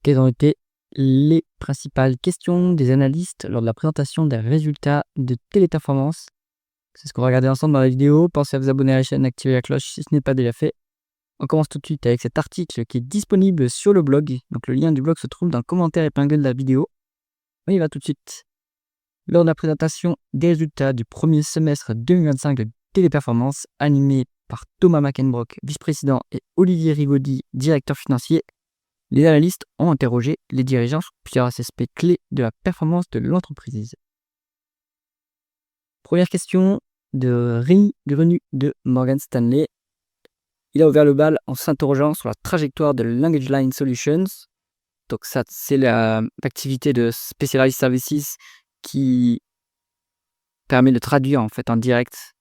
Quelles ont été les principales questions des analystes lors de la présentation des résultats de Téléperformance? C'est ce qu'on va regarder ensemble dans la vidéo. Pensez à vous abonner à la chaîne, activer la cloche si ce n'est pas déjà fait. On commence tout de suite avec cet article qui est disponible sur le blog. Donc le lien du blog se trouve dans le commentaire épinglé de la vidéo. On y va tout de suite. Lors de la présentation des résultats du premier semestre 2025 de Téléperformance, animé par Thomas Mackenbrock, vice-président, et Olivier Rigaudy, directeur financier, les analystes ont interrogé les dirigeants sur plusieurs aspects clés de la performance de l'entreprise. Première question de Rémi Grenu de Morgan Stanley. Il a ouvert le bal en s'interrogeant sur la trajectoire de LanguageLine Solutions. Donc ça, c'est l'activité de Specialized Services qui permet de traduire en fait en direct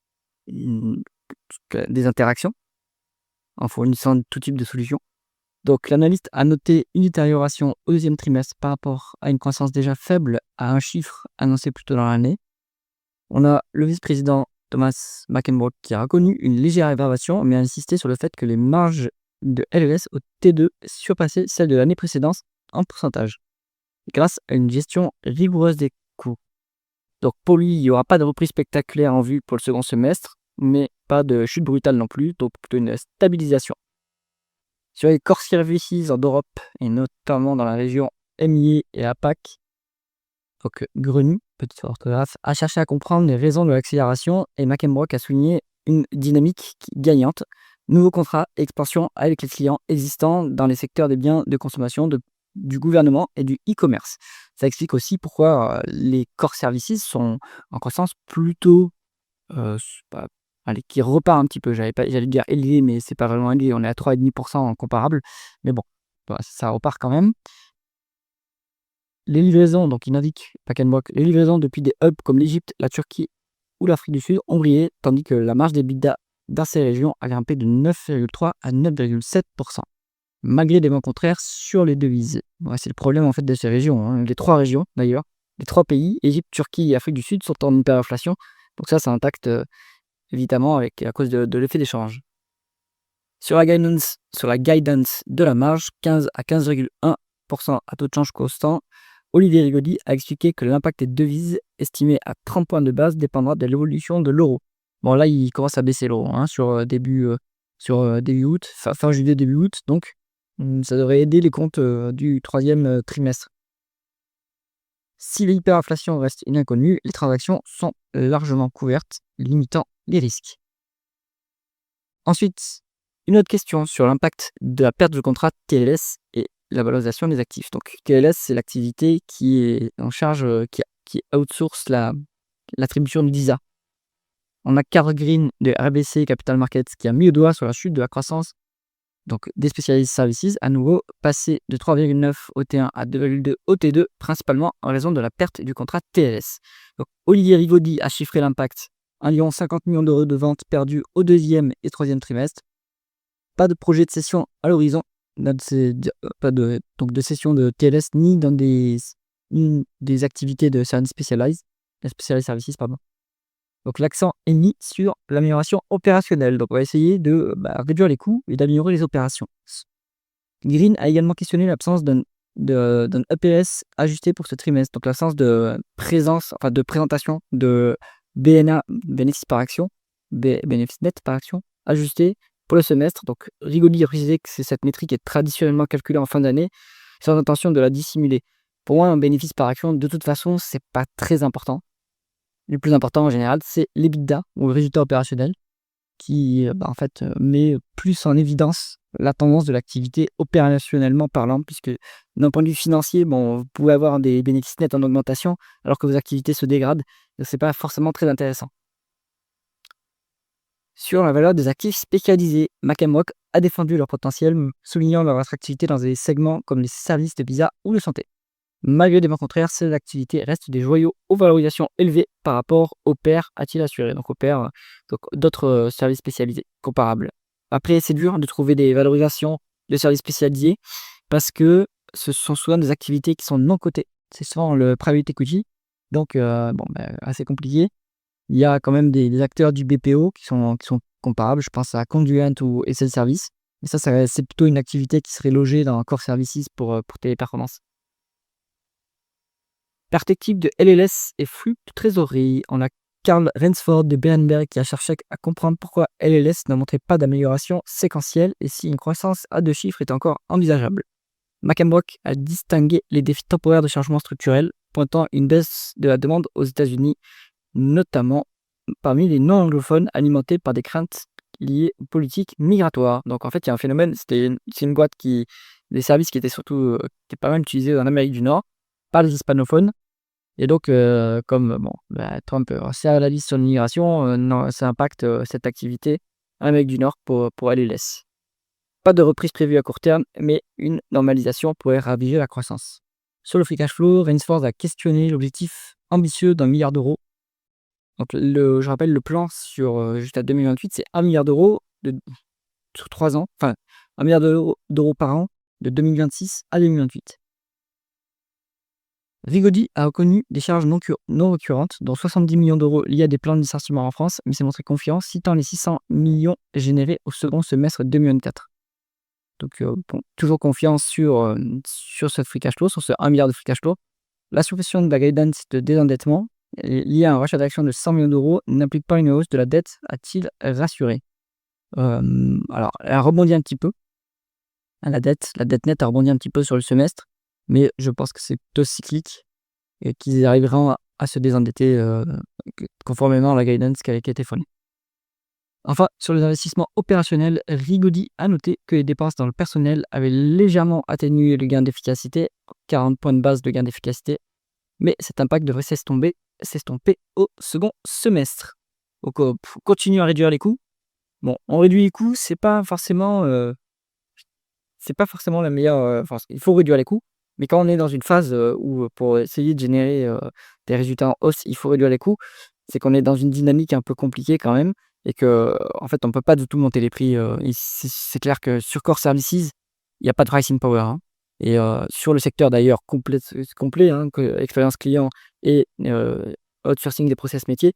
des interactions en fournissant tout type de solutions. Donc l'analyste a noté une détérioration au deuxième trimestre par rapport à une croissance déjà faible à un chiffre annoncé plus tôt dans l'année. On a le vice-président Thomas Mackenbrock qui a reconnu une légère évaluation, mais a insisté sur le fait que les marges de LES au T2 surpassaient celles de l'année précédente en pourcentage, grâce à une gestion rigoureuse des coûts. Donc pour lui, il n'y aura pas de reprise spectaculaire en vue pour le second semestre, mais pas de chute brutale non plus, donc plutôt une stabilisation. Sur les core services en Europe, et notamment dans la région EMEA et APAC, donc Grenu, petite orthographe, a cherché à comprendre les raisons de l'accélération et Mackenbrock a souligné une dynamique gagnante, nouveaux contrats, expansion avec les clients existants dans les secteurs des biens de consommation, du gouvernement et du e-commerce. Ça explique aussi pourquoi les core services sont en croissance plutôt qui repart un petit peu. J'allais dire élevé, mais c'est pas vraiment élevé. On est à 3,5% en comparable. Mais bon, ça repart quand même. Les livraisons, donc il indique Mackenbrock, les livraisons depuis des hubs comme l'Égypte, la Turquie ou l'Afrique du Sud ont brillé, tandis que la marge d'EBITDA dans ces régions a grimpé de 9,3 à 9,7%, malgré des vents contraires sur les devises. Ouais, c'est le problème en fait de ces régions, hein. Les trois régions d'ailleurs, les trois pays, Égypte, Turquie et Afrique du Sud, sont en hyperinflation. Donc ça impacte évidemment à cause de l'effet d'échange. Sur la guidance de la marge, 15 à 15,1% à taux de change constant, Olivier Rigaudy a expliqué que l'impact des devises, estimé à 30 points de base, dépendra de l'évolution de l'euro. Bon là, il commence à baisser l'euro sur début août, fin juillet, début août, donc ça devrait aider les comptes du troisième trimestre. Si l'hyperinflation reste une inconnue, les transactions sont largement couvertes, limitant les risques. Ensuite, une autre question sur l'impact de la perte de contrat TLS et la valorisation des actifs. Donc TLS, c'est l'activité qui est en charge, qui outsource l'attribution de visa. On a Carl Green de RBC Capital Markets qui a mis le doigt sur la chute de la croissance donc des Specialized Services, à nouveau passé de 3,9 au T1 à 2,2 au T2, principalement en raison de la perte du contrat TLS. Donc Olivier Rigaudy a chiffré l'impact, 50 millions d'euros de ventes perdues au deuxième et troisième trimestre. Pas de projet de cession à l'horizon, pas de cession de TLS ni dans des activités de services Specialized Services, pardon. Donc l'accent est mis sur l'amélioration opérationnelle. Donc on va essayer de réduire les coûts et d'améliorer les opérations. Green a également questionné l'absence d'un EPS ajusté pour ce trimestre. Donc l'absence de présentation de BNA, bénéfice par action, bénéfice net par action, ajusté pour le semestre. Donc Rigaudy a précisé que cette métrique est traditionnellement calculée en fin d'année, sans intention de la dissimuler. Pour moi, un bénéfice par action, de toute façon, c'est pas très important. Le plus important en général, c'est l'EBITDA ou le résultat opérationnel qui met plus en évidence la tendance de l'activité opérationnellement parlant, puisque d'un point de vue financier, vous pouvez avoir des bénéfices nets en augmentation alors que vos activités se dégradent, donc c'est pas forcément très intéressant. Sur la valeur des actifs spécialisés, Mackenbrock a défendu leur potentiel, soulignant leur attractivité dans des segments comme les services de visa ou de santé. Malgré des vents contraires, ces activités restent des joyaux aux valorisations élevées par rapport aux pairs, a-t-il assuré. Donc aux pairs, d'autres services spécialisés comparables. Après, c'est dur de trouver des valorisations de services spécialisés parce que ce sont souvent des activités qui sont non cotées. C'est souvent le private equity, donc assez compliqué. Il y a quand même des acteurs du BPO qui sont comparables. Je pense à Conduent ou SL Service, Et ça c'est plutôt une activité qui serait logée dans Core Services pour Téléperformance. Perspective de LLS et flux de trésorerie. On a Karl Rensford de Berenberg qui a cherché à comprendre pourquoi LLS ne montrait pas d'amélioration séquentielle et si une croissance à 2 chiffres est encore envisageable. McEnroe a distingué les défis temporaires de changement structurel, pointant une baisse de la demande aux États-Unis, notamment parmi les non-anglophones alimentés par des craintes liées aux politiques migratoires. Donc en fait, il y a un phénomène, c'est une boîte des services qui étaient surtout qui est pas mal utilisés en Amérique du Nord par les hispanophones. Et donc, comme Trump serre la vis sur l'immigration, non, ça impacte cette activité en Amérique du Nord pour LLS. Pas de reprise prévue à court terme, mais une normalisation pourrait raviver la croissance. Sur le free cash flow, Rainsford a questionné l'objectif ambitieux d'1 milliard d'euros. Donc, je rappelle, le plan jusqu'à 2028, c'est 1 milliard d'euros sur 3 ans, enfin 1 milliard d'euros par an de 2026 à 2028. Rigaudy a reconnu des charges non récurrentes, dont 70 millions d'euros liés à des plans de licenciement en France, mais s'est montré confiant, citant les 600 millions générés au second semestre 2024. Donc, toujours confiance sur ce free cash flow, sur ce 1 milliard de free cash flow. La suppression de la guidance de désendettement liée à un rachat d'actions de 100 millions d'euros n'implique pas une hausse de la dette, a-t-il rassuré. Alors, elle a rebondi un petit peu. La dette nette a rebondi un petit peu sur le semestre, mais je pense que c'est plutôt cyclique et qu'ils arriveront à se désendetter conformément à la guidance qui a été fournie. Enfin, sur les investissements opérationnels, Rigaudy a noté que les dépenses dans le personnel avaient légèrement atténué le gain d'efficacité, 40 points de base de gain d'efficacité, mais cet impact devrait s'estomper au second semestre. Donc, on continue à réduire les coûts. Bon, on réduit les coûts, c'est pas forcément la meilleure. Il faut réduire les coûts, mais quand on est dans une phase où pour essayer de générer des résultats en hausse, il faut réduire les coûts, c'est qu'on est dans une dynamique un peu compliquée quand même, et que en fait, on peut pas du tout monter les prix. Et c'est clair que sur Core Services, il n'y a pas de pricing power. Hein. Et sur le secteur d'ailleurs complet, hein, expérience client et outsourcing des process métiers,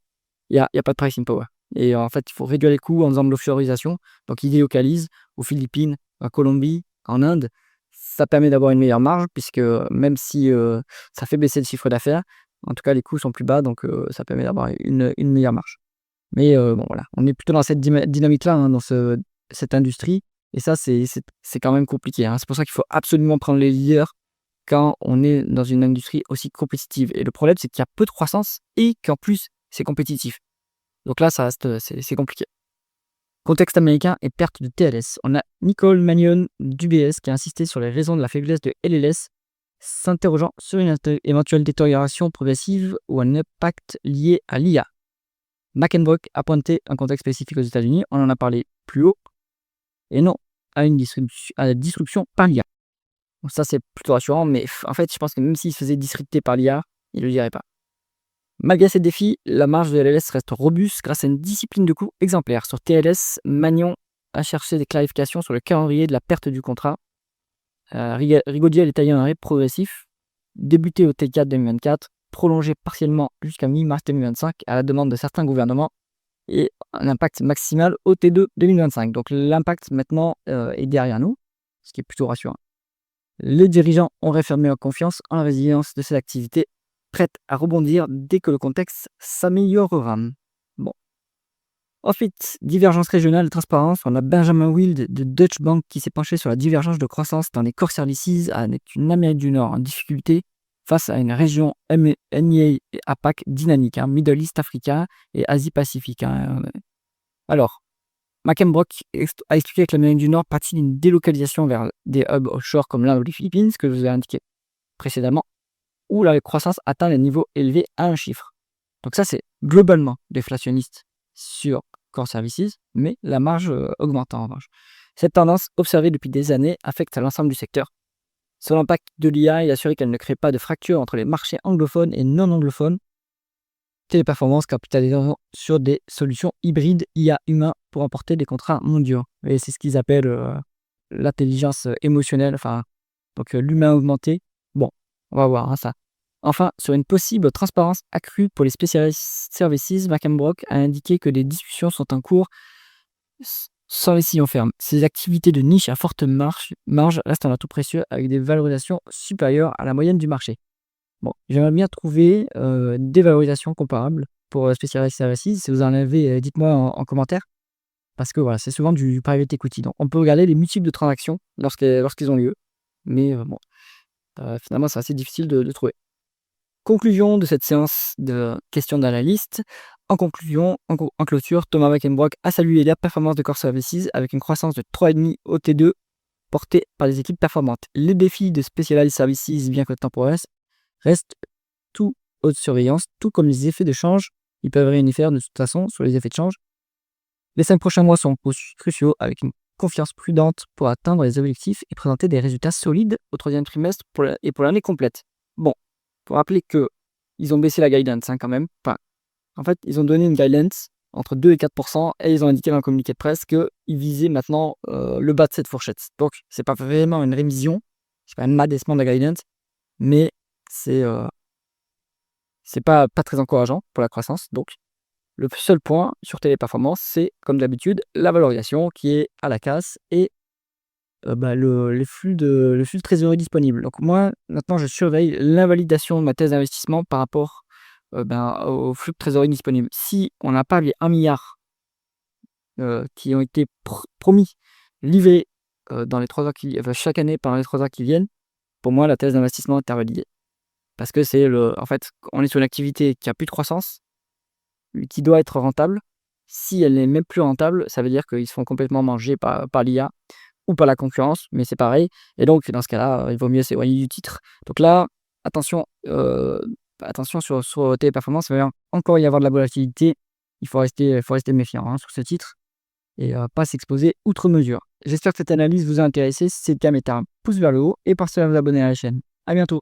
il y a pas de pricing power. Et en fait, il faut réduire les coûts en faisant de l'offshoreisation. Donc, ils délocalisent aux Philippines, en Colombie, en Inde. Ça permet d'avoir une meilleure marge, puisque même si ça fait baisser le chiffre d'affaires, en tout cas, les coûts sont plus bas, donc ça permet d'avoir une meilleure marge. Mais bon, voilà, on est plutôt dans cette dynamique-là, hein, dans cette industrie. Et ça, c'est quand même compliqué. Hein. C'est pour ça qu'il faut absolument prendre les leaders quand on est dans une industrie aussi compétitive. Et le problème, c'est qu'il y a peu de croissance et qu'en plus, c'est compétitif. Donc là, ça reste, c'est compliqué. Contexte américain et perte de TLS. On a Nicole Mannion d'UBS qui a insisté sur les raisons de la faiblesse de LLS, s'interrogeant sur une éventuelle détérioration progressive ou un impact lié à l'IA. McEnroe a pointé un contexte spécifique aux États-Unis, on en a parlé plus haut, et non à la disruption par l'IA. Donc ça, c'est plutôt rassurant, mais en fait, je pense que même s'il se faisait disrupter par l'IA, il ne le dirait pas. Malgré ces défis, la marge de LLS reste robuste grâce à une discipline de coût exemplaire. Sur TLS, Magnon a cherché des clarifications sur le calendrier de la perte du contrat. Rigaudy a détaillé un arrêt progressif, débuté au T4 2024, prolongé partiellement jusqu'à mi-mars 2025 à la demande de certains gouvernements, et un impact maximal au T2 2025. Donc l'impact maintenant est derrière nous, ce qui est plutôt rassurant. Les dirigeants ont réaffirmé leur confiance en la résilience de cette activité, prête à rebondir dès que le contexte s'améliorera. Bon. Ensuite, divergence régionale et transparence. On a Benjamin Wild de Deutsche Bank qui s'est penché sur la divergence de croissance dans les core services avec une Amérique du Nord en difficulté face à une région MEA et APAC dynamique, hein, Middle East Africa et Asie-Pacifique. Hein. Alors, McEnroe a expliqué que l'Amérique du Nord pratique une délocalisation vers des hubs offshore comme l'Inde ou les Philippines, ce que je vous ai indiqué précédemment, où la croissance atteint les niveaux élevés à un chiffre. Donc ça, c'est globalement déflationniste sur Core Services, mais la marge augmente en revanche. Cette tendance, observée depuis des années, affecte l'ensemble du secteur. Sur l'impact de l'IA, il a assuré qu'elle ne crée pas de fracture entre les marchés anglophones et non anglophones. Téléperformance capitalisant sur des solutions hybrides IA humain pour apporter des contrats mondiaux. Et c'est ce qu'ils appellent l'intelligence émotionnelle, donc l'humain augmenté. Bon, on va voir ça. Enfin, sur une possible transparence accrue pour les specialized services, McEnroe a indiqué que des discussions sont en cours Sans les sillons fermes, ces activités de niche à forte marge restent un atout précieux avec des valorisations supérieures à la moyenne du marché. Bon, j'aimerais bien trouver des valorisations comparables pour Specialized Services. Si vous en avez, dites-moi en commentaire. Parce que voilà, c'est souvent du private equity. Donc, on peut regarder les multiples de transactions lorsqu'ils ont lieu. Mais bon, finalement, c'est assez difficile de trouver. Conclusion de cette séance de questions d'analyste. En conclusion, en clôture, Thomas Mackenbrock a salué la performance de Core Services avec une croissance de 3,5 au T2 portée par des équipes performantes. Les défis de Specialized Services, bien que temporaires, restent tout haute surveillance, tout comme les effets de change. Ils peuvent rien y faire de toute façon sur les effets de change. Les 5 prochains mois sont cruciaux avec une confiance prudente pour atteindre les objectifs et présenter des résultats solides au troisième trimestre et pour l'année complète. Bon, pour rappeler qu'ils ont baissé la guidance quand même. Enfin, en fait, ils ont donné une guidance entre 2 et 4% et ils ont indiqué dans le communiqué de presse qu'ils visaient maintenant le bas de cette fourchette. Donc, c'est pas vraiment une révision, c'est pas un abaissement de la guidance, mais c'est pas très encourageant pour la croissance. Donc, le seul point sur Téléperformance, c'est comme d'habitude la valorisation qui est à la casse et le flux de trésorerie disponible. Donc moi, maintenant, je surveille l'invalidation de ma thèse d'investissement par rapport au flux de trésorerie disponible. Si on n'a pas les 1 milliard qui ont été promis, livrés dans les 3 ans chaque année pendant les 3 ans qui viennent, pour moi, la thèse d'investissement est invalidée. Parce que en fait, on est sur une activité qui a plus de croissance, qui doit être rentable. Si elle n'est même plus rentable, ça veut dire qu'ils se font complètement manger par l'IA ou par la concurrence, mais c'est pareil. Et donc, dans ce cas-là, il vaut mieux s'éloigner du titre. Donc là, attention, attention sur Téléperformance, il va encore y avoir de la volatilité. Il faut rester méfiant sur ce titre et pas s'exposer outre mesure. J'espère que cette analyse vous a intéressé. Si c'est le cas, mettez un pouce vers le haut et pensez à vous abonner à la chaîne. À bientôt.